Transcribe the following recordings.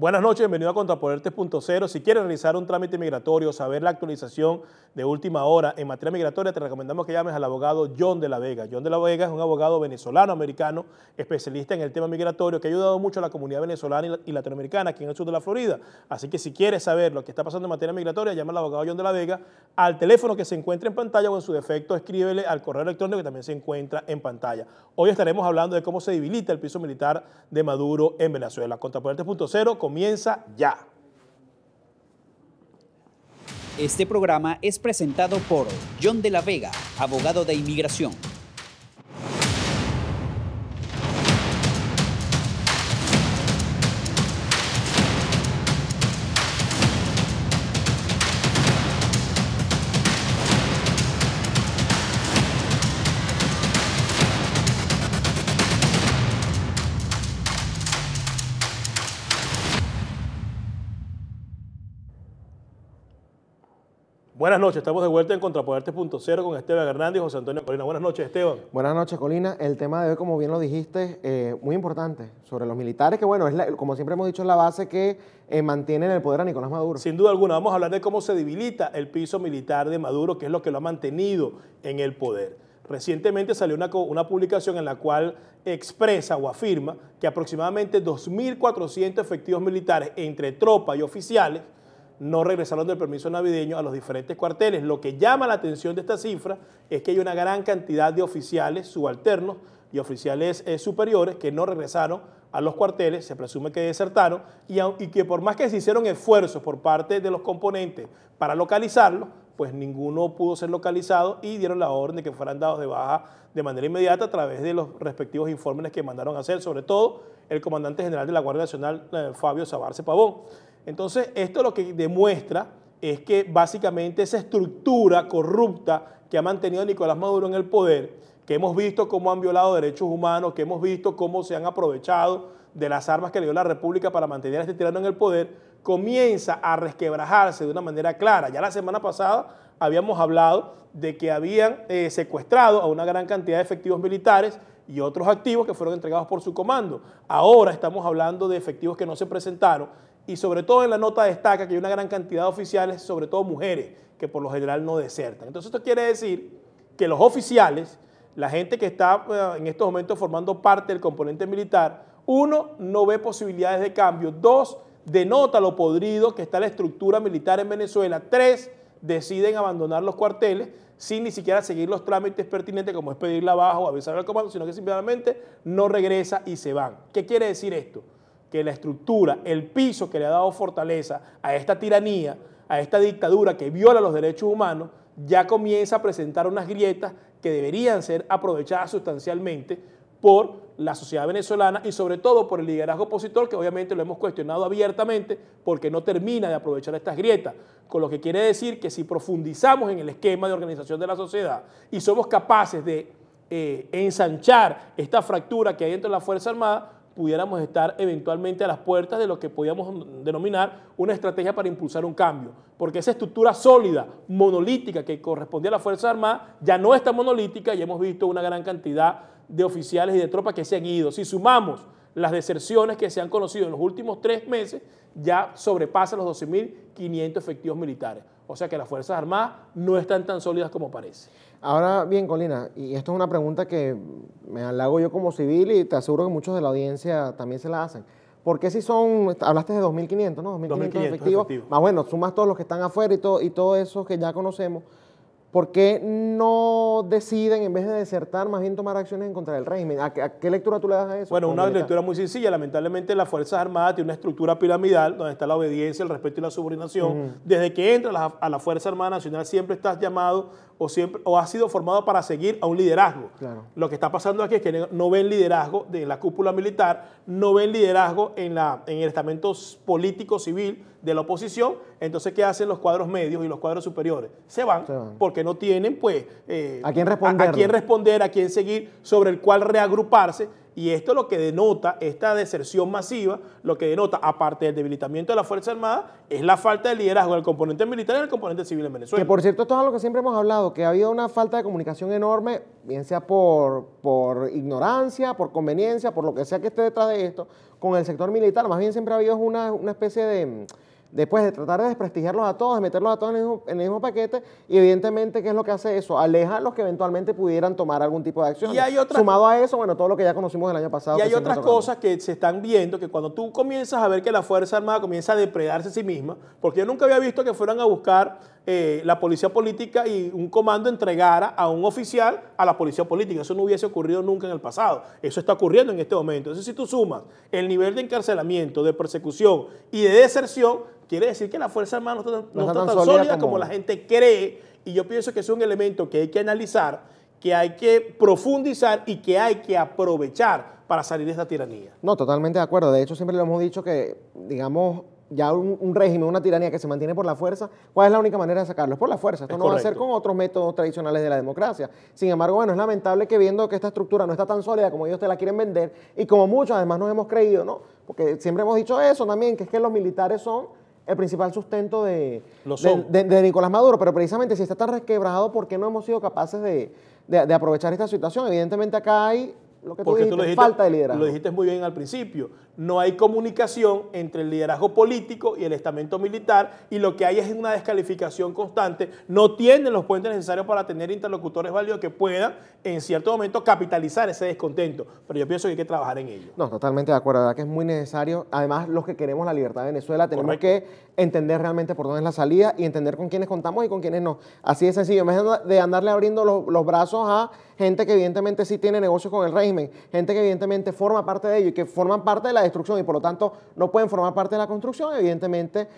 Buenas noches, bienvenido a Contrapoder3.0. Si quieres realizar un trámite migratorio, saber la actualización de última hora en materia migratoria, te recomendamos que llames al abogado John de la Vega. John de la Vega es un abogado venezolano-americano, especialista en el tema migratorio, que ha ayudado mucho a la comunidad venezolana y latinoamericana aquí en el sur de la Florida. Así que si quieres saber lo que está pasando en materia migratoria, llama al abogado John de la Vega al teléfono que se encuentra en pantalla o en su defecto escríbele al correo electrónico que también se encuentra en pantalla. Hoy estaremos hablando de cómo se debilita el piso militar de Maduro en Venezuela. Contrapoder3.0 comienza ya. Este programa es presentado por John de la Vega, abogado de inmigración. Buenas noches, estamos de vuelta en Contrapoder3.0 con Esteban Hernández y José Antonio Colina. Buenas noches, Esteban. Buenas noches, Colina. El tema de hoy, como bien lo dijiste, muy importante, sobre los militares, que bueno, como siempre hemos dicho, es la base que mantiene en el poder a Nicolás Maduro. Sin duda alguna, vamos a hablar de cómo se debilita el piso militar de Maduro, que es lo que lo ha mantenido en el poder. Recientemente salió una publicación en la cual expresa o afirma que aproximadamente 2.400 efectivos militares entre tropas y oficiales no regresaron del permiso navideño a los diferentes cuarteles. Lo que llama la atención de esta cifra es que hay una gran cantidad de oficiales subalternos y oficiales superiores que no regresaron a los cuarteles, se presume que desertaron, y que por más que se hicieron esfuerzos por parte de los componentes para localizarlos, pues ninguno pudo ser localizado y dieron la orden de que fueran dados de baja de manera inmediata a través de los respectivos informes que mandaron a hacer, sobre todo el comandante general de la Guardia Nacional, Fabio Sabarce Pavón. Entonces, esto lo que demuestra es que básicamente esa estructura corrupta que ha mantenido Nicolás Maduro en el poder, que hemos visto cómo han violado derechos humanos, que hemos visto cómo se han aprovechado de las armas que le dio la República para mantener a este tirano en el poder, comienza a resquebrajarse de una manera clara. Ya la semana pasada habíamos hablado de que habían secuestrado a una gran cantidad de efectivos militares y otros activos que fueron entregados por su comando. Ahora estamos hablando de efectivos que no se presentaron y sobre todo en la nota destaca que hay una gran cantidad de oficiales, sobre todo mujeres, que por lo general no desertan. Entonces esto quiere decir que los oficiales, la gente que está en estos momentos formando parte del componente militar, uno, no ve posibilidades de cambio, dos, denota lo podrido que está la estructura militar en Venezuela, tres, deciden abandonar los cuarteles sin ni siquiera seguir los trámites pertinentes como es pedir la baja o avisar al comando, sino que simplemente no regresa y se van. ¿Qué quiere decir esto? Que la estructura, el piso que le ha dado fortaleza a esta tiranía, a esta dictadura que viola los derechos humanos, ya comienza a presentar unas grietas que deberían ser aprovechadas sustancialmente por la sociedad venezolana y sobre todo por el liderazgo opositor, que obviamente lo hemos cuestionado abiertamente porque no termina de aprovechar estas grietas, con lo que quiere decir que si profundizamos en el esquema de organización de la sociedad y somos capaces de ensanchar esta fractura que hay dentro de la Fuerza Armada, pudiéramos estar eventualmente a las puertas de lo que podíamos denominar una estrategia para impulsar un cambio, porque esa estructura sólida, monolítica que correspondía a la Fuerza Armada, ya no está monolítica y hemos visto una gran cantidad de oficiales y de tropas que se han ido. Si sumamos las deserciones que se han conocido en los últimos 3 meses, ya sobrepasa los 12.500 efectivos militares. O sea que las Fuerzas Armadas no están tan sólidas como parece. Ahora bien, Colina, y esto es una pregunta que me la hago yo como civil y te aseguro que muchos de la audiencia también se la hacen. ¿Por qué si son, hablaste de 2.500, ¿no? 2.500 efectivos, más bueno, sumas todos los que están afuera y todo eso que ya conocemos, ¿por qué no deciden, en vez de desertar, más bien tomar acciones en contra del régimen? ¿A qué lectura tú le das a eso? Bueno, una lectura muy sencilla. Lamentablemente las Fuerzas Armadas tienen una estructura piramidal donde está la obediencia, el respeto y la subordinación. Desde que entras a la Fuerza Armada Nacional siempre estás llamado o has sido formado para seguir a un liderazgo. Claro. Lo que está pasando aquí es que no ven liderazgo de la cúpula militar, no ven liderazgo en el estamento político civil de la oposición. Entonces, ¿qué hacen los cuadros medios y los cuadros superiores? Se van porque no tienen, pues, ¿a quién responder? A quién seguir, sobre el cual reagruparse. Y esto lo que denota, esta deserción masiva, lo que denota, aparte del debilitamiento de la Fuerza Armada, es la falta de liderazgo del componente militar y del componente civil en Venezuela. Que por cierto, esto es algo que siempre hemos hablado, que ha habido una falta de comunicación enorme, bien sea por ignorancia, por conveniencia, por lo que sea que esté detrás de esto, con el sector militar. Más bien siempre ha habido una especie de tratar de desprestigiarlos a todos, de meterlos a todos en el mismo paquete, y evidentemente, ¿qué es lo que hace eso? Aleja a los que eventualmente pudieran tomar algún tipo de acción. Sumado a eso, bueno, todo lo que ya conocimos el año pasado. Y hay otras cosas que se están viendo, que cuando tú comienzas a ver que la Fuerza Armada comienza a depredarse a sí misma, porque yo nunca había visto que fueran a buscar la policía política y un comando entregara a un oficial a la policía política. Eso no hubiese ocurrido nunca en el pasado. Eso está ocurriendo en este momento. Entonces, si tú sumas el nivel de encarcelamiento, de persecución y de deserción, quiere decir que la Fuerza Armada no está tan sólida como la gente cree, y yo pienso que es un elemento que hay que analizar, que hay que profundizar y que hay que aprovechar para salir de esta tiranía. No, totalmente de acuerdo. De hecho, siempre le hemos dicho que, digamos, ya un régimen, una tiranía que se mantiene por la fuerza, ¿cuál es la única manera de sacarlo? Es por la fuerza. Esto no va a ser con otros métodos tradicionales de la democracia. Sin embargo, bueno, es lamentable que viendo que esta estructura no está tan sólida como ellos te la quieren vender, y como muchos además nos hemos creído, ¿no? Porque siempre hemos dicho eso también, que es que los militares son el principal sustento de Nicolás Maduro, pero precisamente si está tan resquebrajado, ¿por qué no hemos sido capaces de aprovechar esta situación? Evidentemente acá hay lo que tú dijiste, falta de liderazgo. Lo dijiste muy bien al principio. No hay comunicación entre el liderazgo político y el estamento militar, y lo que hay es una descalificación constante. No tienen los puentes necesarios para tener interlocutores válidos que puedan en cierto momento capitalizar ese descontento. Pero yo pienso que hay que trabajar en ello. No, totalmente de acuerdo. La verdad que es muy necesario. Además, los que queremos la libertad de Venezuela tenemos que entender realmente por dónde es la salida y entender con quiénes contamos y con quiénes no. Así de sencillo. En vez de andarle abriendo los brazos a gente que evidentemente sí tiene negocios con el régimen, gente que evidentemente forma parte de ello y que forman parte de la destrucción y por lo tanto no pueden formar parte de la construcción, evidentemente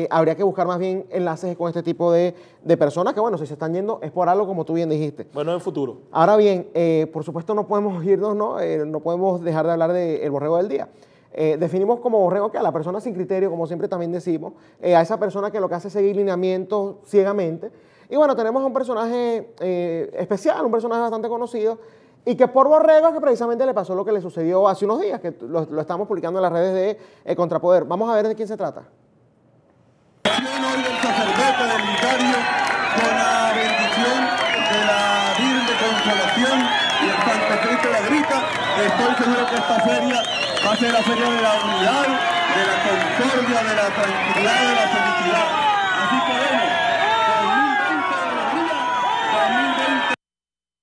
habría que buscar más bien enlaces con este tipo de personas que, bueno, si se están yendo es por algo como tú bien dijiste. Bueno, en el futuro. Ahora bien, por supuesto no podemos irnos, no podemos dejar de hablar del borrego del día. Definimos como borrego que a la persona sin criterio, como siempre también decimos, a esa persona que lo que hace es seguir lineamientos ciegamente. Y bueno, tenemos a un personaje especial, un personaje bastante conocido, y que por borrego es que precisamente le pasó lo que le sucedió hace unos días, que lo estamos publicando en las redes de Contrapoder. Vamos a ver de quién se trata. Hoy del sacerdote del vicario, con la bendición de la Virgen de Consolación y el Santo Cristo la Grita, estoy seguro que esta feria va a ser la feria de la unidad, de la concordia, de la tranquilidad, de la felicidad. Así queremos. 2020 de alegría, 2020.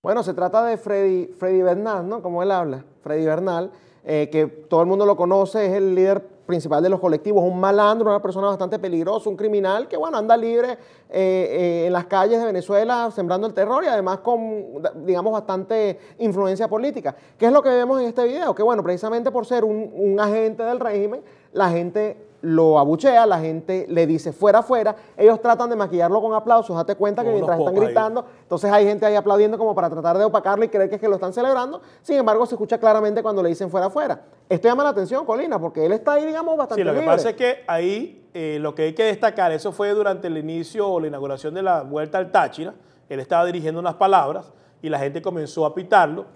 Bueno, se trata de Freddy Bernal, ¿no? Como él habla, Freddy Bernal, que todo el mundo lo conoce, es el líder principal de los colectivos, un malandro, una persona bastante peligrosa, un criminal que, bueno, anda libre en las calles de Venezuela sembrando el terror y además con, digamos, bastante influencia política. ¿Qué es lo que vemos en este video? Que, bueno, precisamente por ser un agente del régimen, la gente lo abuchea, la gente le dice fuera, fuera, ellos tratan de maquillarlo con aplausos, date cuenta que mientras están gritando, entonces hay gente ahí aplaudiendo como para tratar de opacarlo y creer que es que lo están celebrando, sin embargo se escucha claramente cuando le dicen fuera, fuera. Esto llama la atención, Colina, porque él está ahí, digamos, bastante libre. Sí, lo que pasa es que ahí lo que hay que destacar, eso fue durante el inicio o la inauguración de la Vuelta al Táchira, él estaba dirigiendo unas palabras y la gente comenzó a pitarlo.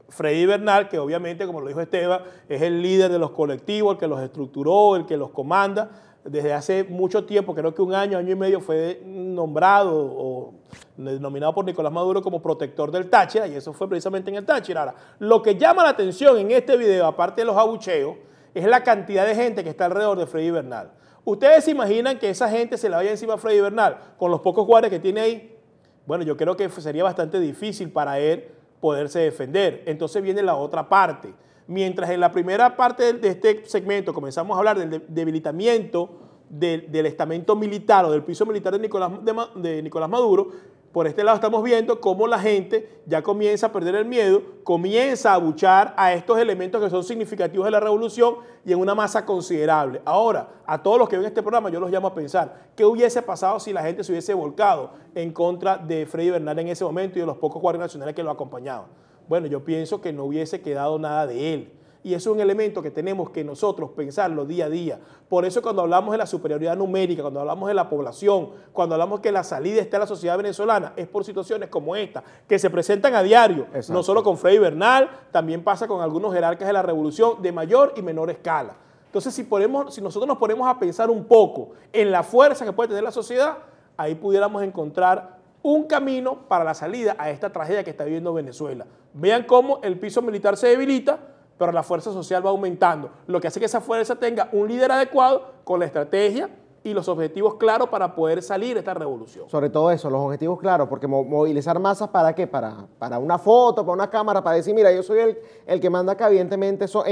Freddy Bernal, que obviamente, como lo dijo Esteban, es el líder de los colectivos, el que los estructuró, el que los comanda. Desde hace mucho tiempo, creo que un año y medio, fue nombrado o denominado por Nicolás Maduro como protector del Táchira, y eso fue precisamente en el Táchira. Ahora, lo que llama la atención en este video, aparte de los abucheos, es la cantidad de gente que está alrededor de Freddy Bernal. ¿Ustedes se imaginan que esa gente se le vaya encima a Freddy Bernal con los pocos guardias que tiene ahí? Bueno, yo creo que sería bastante difícil para él poderse defender. Entonces viene la otra parte. Mientras en la primera parte de este segmento comenzamos a hablar del debilitamiento del estamento militar o del piso militar de Nicolás Maduro, por este lado estamos viendo cómo la gente ya comienza a perder el miedo, comienza a abuchar a estos elementos que son significativos de la revolución y en una masa considerable. Ahora, a todos los que ven este programa, yo los llamo a pensar, ¿qué hubiese pasado si la gente se hubiese volcado en contra de Freddy Bernal en ese momento y de los pocos guardias nacionales que lo acompañaban? Bueno, yo pienso que no hubiese quedado nada de él. y eso es un elemento que tenemos que nosotros pensarlo día a día. Por eso cuando hablamos de la superioridad numérica, cuando hablamos de la población, cuando hablamos que la salida está en la sociedad venezolana, es por situaciones como esta, que se presentan a diario, no solo con Freddy Bernal, también pasa con algunos jerarcas de la revolución de mayor y menor escala. Entonces, si nosotros nos ponemos a pensar un poco en la fuerza que puede tener la sociedad, ahí pudiéramos encontrar un camino para la salida a esta tragedia que está viviendo Venezuela. Vean cómo el piso militar se debilita, pero la fuerza social va aumentando, lo que hace que esa fuerza tenga un líder adecuado con la estrategia y los objetivos claros para poder salir de esta revolución. Sobre todo eso, los objetivos claros, porque movilizar masas ¿para qué? Para una foto, para una cámara, para decir, mira, yo soy el que manda acá, evidentemente eso...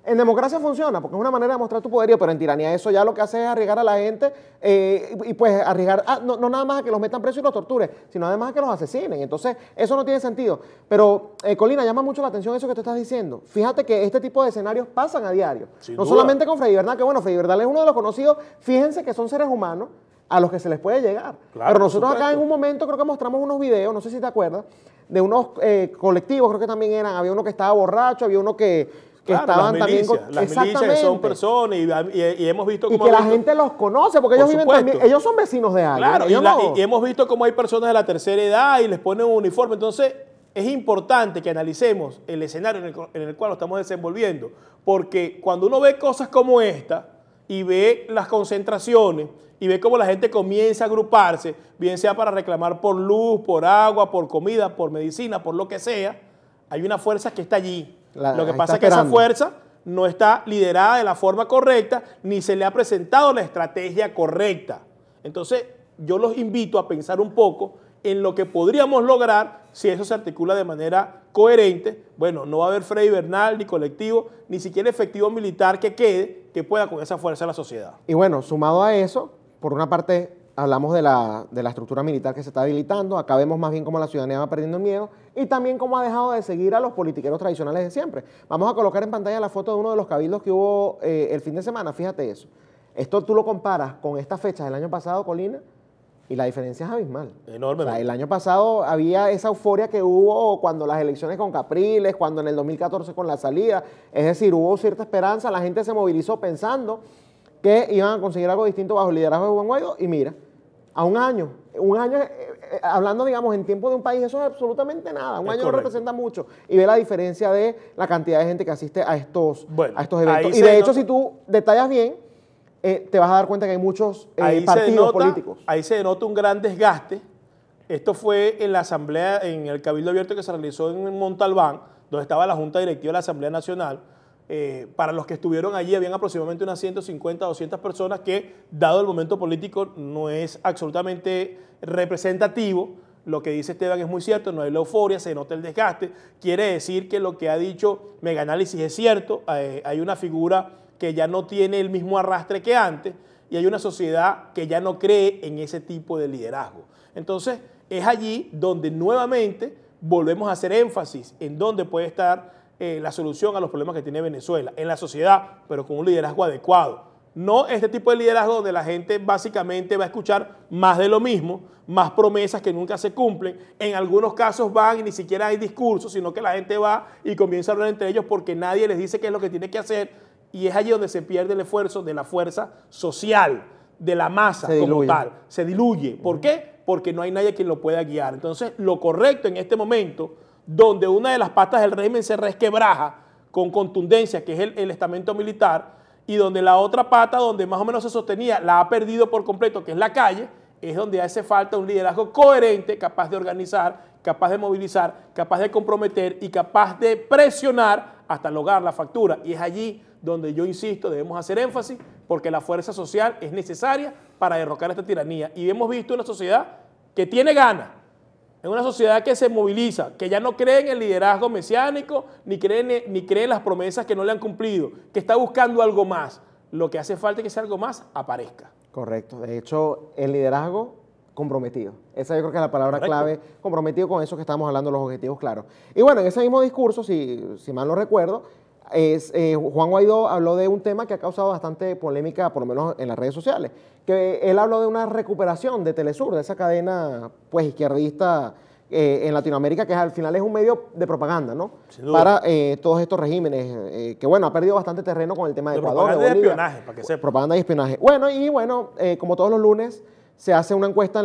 En democracia funciona, porque es una manera de mostrar tu poderío, pero en tiranía eso ya lo que hace es arriesgar a la gente y pues arriesgar, no nada más a que los metan presos y los torturen, sino además a que los asesinen. Entonces, eso no tiene sentido. Pero, Colina, llama mucho la atención eso que te estás diciendo. Fíjate que este tipo de escenarios pasan a diario. No solamente con Freddy Bernal, que bueno, Freddy Bernal es uno de los conocidos, fíjense que son seres humanos a los que se les puede llegar. Claro, pero nosotros acá en un momento creo que mostramos unos videos, no sé si te acuerdas, de unos colectivos, creo que también eran, había uno que estaba borracho, había uno que estaban también con... Las milicias que son personas y hemos visto cómo... Y que la gente los conoce, porque ellos viven también, ellos son vecinos de alguien. Claro, y hemos visto cómo hay personas de la tercera edad y les ponen un uniforme. Entonces, es importante que analicemos el escenario en el cual nos estamos desenvolviendo, porque cuando uno ve cosas como esta y ve las concentraciones y ve cómo la gente comienza a agruparse, bien sea para reclamar por luz, por agua, por comida, por medicina, por lo que sea, hay una fuerza que está allí. Lo que pasa es que esa fuerza no está liderada de la forma correcta, ni se le ha presentado la estrategia correcta. Entonces, yo los invito a pensar un poco en lo que podríamos lograr si eso se articula de manera coherente. Bueno, no va a haber Freddy Bernal, ni colectivo, ni siquiera efectivo militar que quede, que pueda con esa fuerza a la sociedad. Y bueno, sumado a eso, por una parte hablamos de la estructura militar que se está debilitando, acá vemos más bien cómo la ciudadanía va perdiendo el miedo y también cómo ha dejado de seguir a los politiqueros tradicionales de siempre. Vamos a colocar en pantalla la foto de uno de los cabildos que hubo el fin de semana, fíjate eso. Esto tú lo comparas con estas fechas del año pasado, Colina, y la diferencia es abismal. Enorme. O sea, el año pasado había esa euforia que hubo cuando las elecciones con Capriles, cuando en el 2014 con la salida, es decir, hubo cierta esperanza, la gente se movilizó pensando que iban a conseguir algo distinto bajo el liderazgo de Juan Guaidó, y mira, a un año, hablando, digamos, en tiempo de un país, eso es absolutamente nada, un año no representa mucho, y ve la diferencia de la cantidad de gente que asiste a estos eventos. Y de hecho, si tú detallas bien, te vas a dar cuenta que hay muchos partidos políticos. Ahí se denota un gran desgaste. Esto fue en la asamblea, en el Cabildo Abierto que se realizó en Montalbán, donde estaba la Junta Directiva de la Asamblea Nacional. Para los que estuvieron allí, habían aproximadamente unas 150 o 200 personas que, dado el momento político, no es absolutamente representativo. Lo que dice Esteban es muy cierto, no hay la euforia, se nota el desgaste. Quiere decir que lo que ha dicho Meganálisis es cierto, hay una figura que ya no tiene el mismo arrastre que antes y hay una sociedad que ya no cree en ese tipo de liderazgo. Entonces, es allí donde nuevamente volvemos a hacer énfasis en dónde puede estar la solución a los problemas que tiene Venezuela, en la sociedad, pero con un liderazgo adecuado. No este tipo de liderazgo donde la gente básicamente va a escuchar más de lo mismo, más promesas que nunca se cumplen. En algunos casos van y ni siquiera hay discursos, sino que la gente va y comienza a hablar entre ellos porque nadie les dice qué es lo que tiene que hacer, y es allí donde se pierde el esfuerzo de la fuerza social, de la masa como tal. Se diluye. ¿Por qué? Porque no hay nadie quien lo pueda guiar. Entonces, lo correcto en este momento, donde una de las patas del régimen se resquebraja con contundencia, que es el estamento militar, y donde la otra pata, donde más o menos se sostenía, la ha perdido por completo, que es la calle, es donde hace falta un liderazgo coherente, capaz de organizar, capaz de movilizar, capaz de comprometer y capaz de presionar hasta lograr la factura. Y es allí donde yo insisto, debemos hacer énfasis, porque la fuerza social es necesaria para derrocar esta tiranía. Y hemos visto una sociedad que tiene ganas, es una sociedad que se moviliza, que ya no cree en el liderazgo mesiánico, ni cree en las promesas que no le han cumplido, que está buscando algo más. Lo que hace falta es que ese algo más aparezca. Correcto. De hecho, el liderazgo comprometido. Esa yo creo que es la palabra clave, comprometido con eso que estamos hablando, los objetivos claros. Y bueno, en ese mismo discurso, si mal no recuerdo, Juan Guaidó habló de un tema que ha causado bastante polémica, por lo menos en las redes sociales, que él habló de una recuperación de Telesur, de esa cadena pues izquierdista en Latinoamérica, que al final es un medio de propaganda, ¿no? Para todos estos regímenes, que bueno, ha perdido bastante terreno con el tema de Ecuador, propaganda de espionaje, para que sepa. Propaganda y espionaje. Bueno, como todos los lunes, se hace una encuesta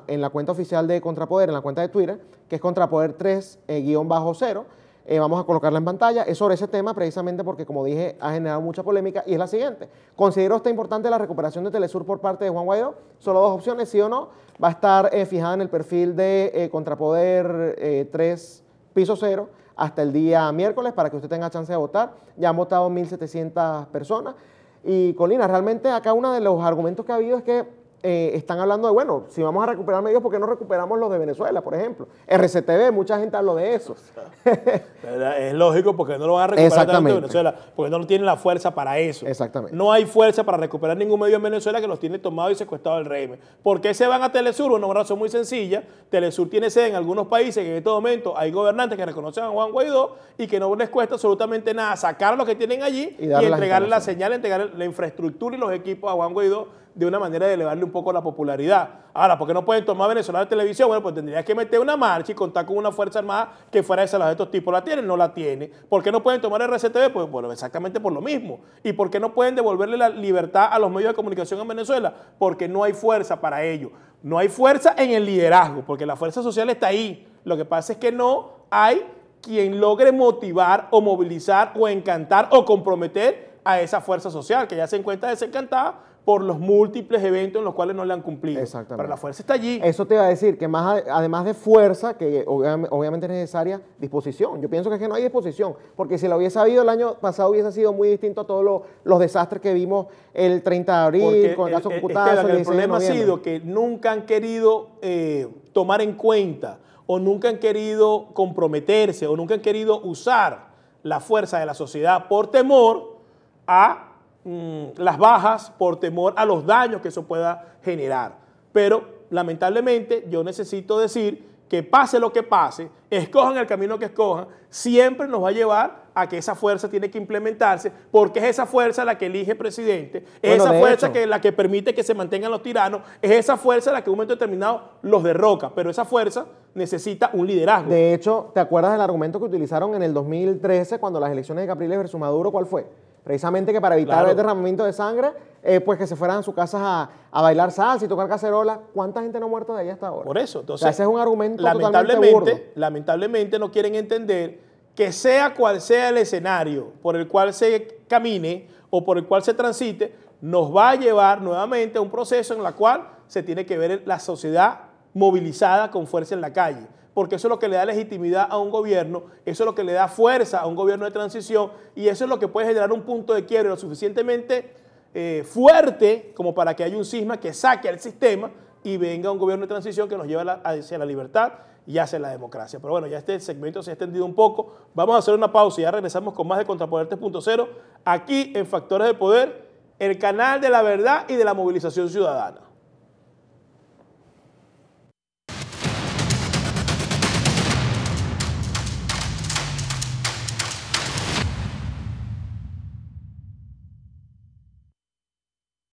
en la cuenta oficial de Contrapoder, en la cuenta de Twitter, que es Contrapoder 3-0. Vamos a colocarla en pantalla. Es sobre ese tema precisamente porque, como dije, ha generado mucha polémica y es la siguiente. ¿Considero está importante la recuperación de Telesur por parte de Juan Guaidó? Solo dos opciones, sí o no. Va a estar fijada en el perfil de Contrapoder 3 piso 0 hasta el día miércoles para que usted tenga chance de votar. Ya han votado 1.700 personas. Y Colina, realmente acá uno de los argumentos que ha habido es que están hablando de, bueno, si vamos a recuperar medios, ¿por qué no recuperamos los de Venezuela, por ejemplo? RCTV, mucha gente habló de eso. Es lógico, porque no lo van a recuperar tanto de Venezuela, porque no tienen la fuerza para eso. Exactamente. No hay fuerza para recuperar ningún medio en Venezuela que los tiene tomados y secuestrados el régimen. ¿Por qué se van a Telesur? Una razón muy sencilla. Telesur tiene sede en algunos países que en este momento hay gobernantes que reconocen a Juan Guaidó y que no les cuesta absolutamente nada sacar lo que tienen allí y entregarle la señal, entregarle la infraestructura y los equipos a Juan Guaidó de una manera de elevarle un poco la popularidad. Ahora, ¿por qué no pueden tomar Venezuela de televisión? Bueno, pues tendrías que meter una marcha y contar con una fuerza armada que fuera esa de estos tipos. ¿La tienen? No la tiene. ¿Por qué no pueden tomar RCTV? Pues bueno, exactamente por lo mismo. ¿Y por qué no pueden devolverle la libertad a los medios de comunicación en Venezuela? Porque no hay fuerza para ello. No hay fuerza en el liderazgo, porque la fuerza social está ahí. Lo que pasa es que no hay quien logre motivar o movilizar o encantar o comprometer a esa fuerza social, que ya se encuentra desencantada por los múltiples eventos en los cuales no le han cumplido. Exactamente. Pero la fuerza está allí. Eso te iba a decir, que más además de fuerza, que obviamente es necesaria, disposición. Yo pienso que es que no hay disposición, porque si lo hubiese habido el año pasado hubiese sido muy distinto a todos los desastres que vimos el 30 de abril, porque con el caso Cutazo. El problema ha sido que nunca han querido tomar en cuenta, o nunca han querido comprometerse, o nunca han querido usar la fuerza de la sociedad por temor a las bajas, por temor a los daños que eso pueda generar. Pero lamentablemente yo necesito decir que pase lo que pase, escojan el camino que escojan, siempre nos va a llevar a que esa fuerza tiene que implementarse, porque es esa fuerza la que elige presidente, es esa fuerza la que permite que se mantengan los tiranos, es esa fuerza la que en un momento determinado los derroca, pero esa fuerza necesita un liderazgo. De hecho, ¿te acuerdas del argumento que utilizaron en el 2013 cuando las elecciones de Capriles versus Maduro? ¿Cuál fue? Precisamente que para evitar el derramamiento de sangre, pues que se fueran a sus casas a bailar salsa y tocar cacerola. ¿Cuánta gente no ha muerto de ahí hasta ahora? Por eso. Entonces, o sea, ese es un argumento totalmente burdo. Lamentablemente no quieren entender que sea cual sea el escenario por el cual se camine o por el cual se transite, nos va a llevar nuevamente a un proceso en el cual se tiene que ver la sociedad movilizada con fuerza en la calle. Porque eso es lo que le da legitimidad a un gobierno, eso es lo que le da fuerza a un gobierno de transición y eso es lo que puede generar un punto de quiebre lo suficientemente fuerte como para que haya un cisma que saque al sistema y venga un gobierno de transición que nos lleve hacia la libertad y hacia la democracia. Pero bueno, ya este segmento se ha extendido un poco. Vamos a hacer una pausa y ya regresamos con más de Contrapoder 3.0 aquí en Factores de Poder, el canal de la verdad y de la movilización ciudadana.